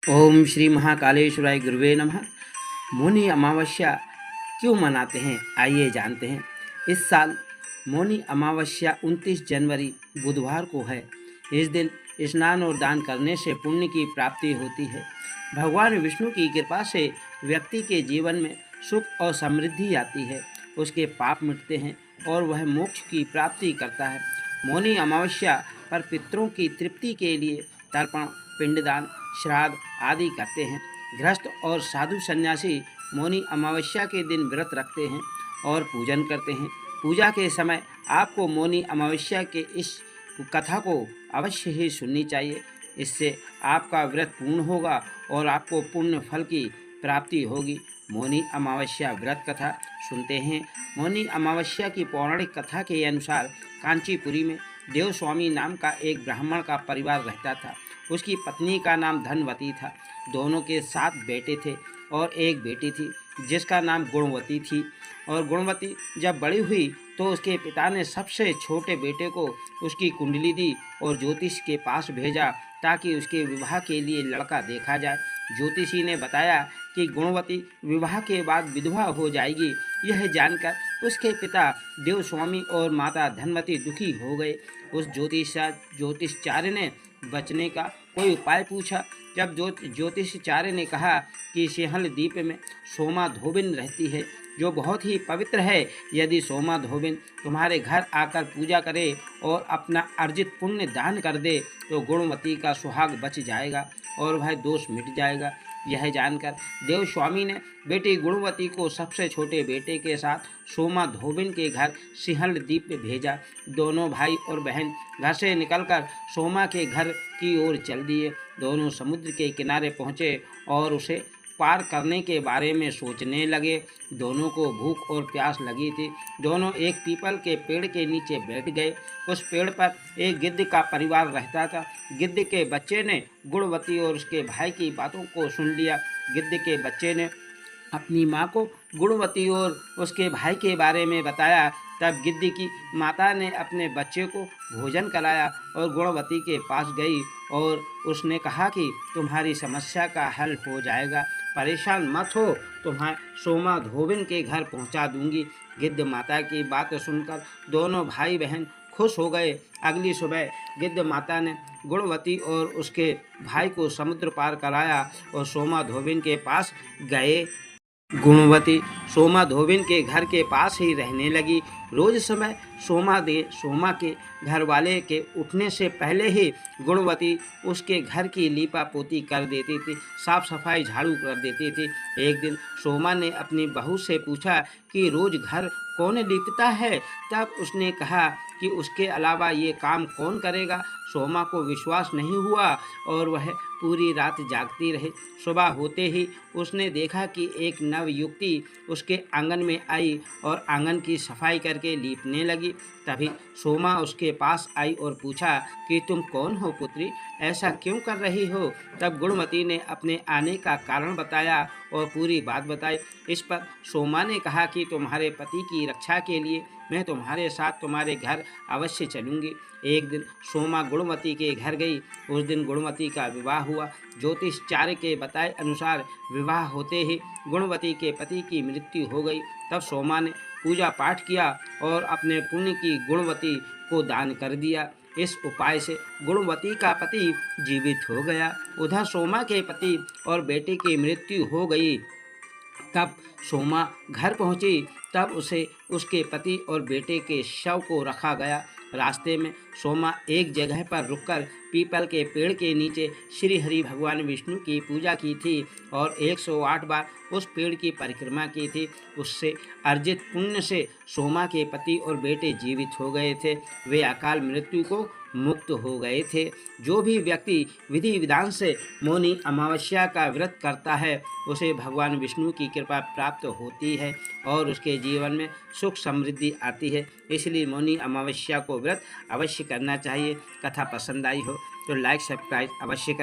ओम श्री महाकालेश्वराय गुरुवे नमः। मौनी अमावस्या क्यों मनाते हैं, आइए जानते हैं। इस साल मौनी अमावस्या 29 जनवरी बुधवार को है। इस दिन स्नान और दान करने से पुण्य की प्राप्ति होती है। भगवान विष्णु की कृपा से व्यक्ति के जीवन में सुख और समृद्धि आती है, उसके पाप मिटते हैं और वह मोक्ष की प्राप्ति करता है। मौनी अमावस्या पर पितरों की तृप्ति के लिए तर्पण, पिंडदान, श्राद्ध आदि करते हैं। गृहस्थ और साधु सन्यासी मौनी अमावस्या के दिन व्रत रखते हैं और पूजन करते हैं। पूजा के समय आपको मौनी अमावस्या के इस कथा को अवश्य ही सुननी चाहिए। इससे आपका व्रत पूर्ण होगा और आपको पुण्य फल की प्राप्ति होगी। मौनी अमावस्या व्रत कथा सुनते हैं। मौनी अमावस्या की पौराणिक कथा के अनुसार कांचीपुरी में देवस्वामी नाम का एक ब्राह्मण का परिवार रहता था। उसकी पत्नी का नाम धनवती था। दोनों के 7 बेटे थे और एक बेटी थी जिसका नाम गुणवती थी। और गुणवती जब बड़ी हुई तो उसके पिता ने सबसे छोटे बेटे को उसकी कुंडली दी और ज्योतिष के पास भेजा ताकि उसके विवाह के लिए लड़का देखा जाए। ज्योतिषी ने बताया कि गुणवती विवाह के बाद विधवा हो जाएगी। यह जानकर उसके पिता देवस्वामी और माता धनवती दुखी हो गए। उस ज्योतिषाचार्य ने बचने का कोई उपाय पूछा। जब ज्योतिषाचार्य ने कहा कि सिंहल द्वीप में सोमा धोबिन रहती है जो बहुत ही पवित्र है। यदि सोमा धोबिन तुम्हारे घर आकर पूजा करे और अपना अर्जित पुण्य दान कर दे तो गुणवती का सुहाग बच जाएगा और वह दोष मिट जाएगा। यह जानकर देवस्वामी ने बेटी गुणवती को सबसे छोटे बेटे के साथ सोमा धोबिन के घर सिंहल द्वीप में भेजा। दोनों भाई और बहन घर से निकलकर सोमा के घर की ओर चल दिए। दोनों समुद्र के किनारे पहुँचे और उसे पार करने के बारे में सोचने लगे। दोनों को भूख और प्यास लगी थी। दोनों एक पीपल के पेड़ के नीचे बैठ गए। उस पेड़ पर एक गिद्ध का परिवार रहता था। गिद्ध के बच्चे ने गुणवती और उसके भाई की बातों को सुन लिया। गिद्ध के बच्चे ने अपनी माँ को गुणवती और उसके भाई के बारे में बताया। तब गिद्ध की माता ने अपने बच्चे को भोजन कराया और गुणवती के पास गई और उसने कहा कि तुम्हारी समस्या का हल हो जाएगा, परेशान मत हो, तुम्हें सोमा धोबिन के घर पहुंचा दूंगी। गिद्ध माता की बात सुनकर दोनों भाई बहन खुश हो गए। अगली सुबह गिद्ध माता ने गुणवती और उसके भाई को समुद्र पार कराया और सोमा धोबिन के पास गए। गुणवती सोमा धोबिन के घर के पास ही रहने लगी। रोज समय सोमा के घर वाले के उठने से पहले ही गुणवती उसके घर की लीपा पोती कर देती थी, साफ सफाई झाड़ू कर देती थी। एक दिन सोमा ने अपनी बहू से पूछा कि रोज घर कौन लीपता है। तब उसने कहा कि उसके अलावा ये काम कौन करेगा। सोमा को विश्वास नहीं हुआ और वह पूरी रात जागती रही। सुबह होते ही उसने देखा कि एक नवयुवती उसके आंगन में आई और आंगन की सफाई करके लीपने लगी। तभी सोमा उसके पास आई और पूछा कि तुम कौन हो पुत्री, ऐसा क्यों कर रही हो। तब गुणवती ने अपने आने का कारण बताया और पूरी बात बताई। इस पर सोमा ने कहा कि तुम्हारे पति की रक्षा के लिए मैं तुम्हारे साथ तुम्हारे घर अवश्य चलूँगी। एक दिन सोमा गुणवती के घर गई। उस दिन गुणवती का विवाह हुआ। ज्योतिषाचार्य के बताए अनुसार विवाह होते ही गुणवती के पति की मृत्यु हो गई। तब सोमा ने पूजा पाठ किया और अपने पुण्य की गुणवती को दान कर दिया। इस उपाय से गुणवती का पति जीवित हो गया। उधर सोमा के पति और बेटे की मृत्यु हो गई। तब सोमा घर पहुंची। तब उसे उसके पति और बेटे के शव को रखा गया। रास्ते में सोमा एक जगह पर रुककर पीपल के पेड़ के नीचे श्री हरि भगवान विष्णु की पूजा की थी और 108 बार उस पेड़ की परिक्रमा की थी। उससे अर्जित पुण्य से सोमा के पति और बेटे जीवित हो गए थे। वे अकाल मृत्यु को मुक्त हो गए थे। जो भी व्यक्ति विधि विधान से मौनी अमावस्या का व्रत करता है उसे भगवान विष्णु की कृपा प्राप्त होती है और उसके जीवन में सुख समृद्धि आती है। इसलिए मौनी अमावस्या को व्रत अवश्य करना चाहिए। कथा पसंद आई हो तो लाइक सब्सक्राइब अवश्य करें।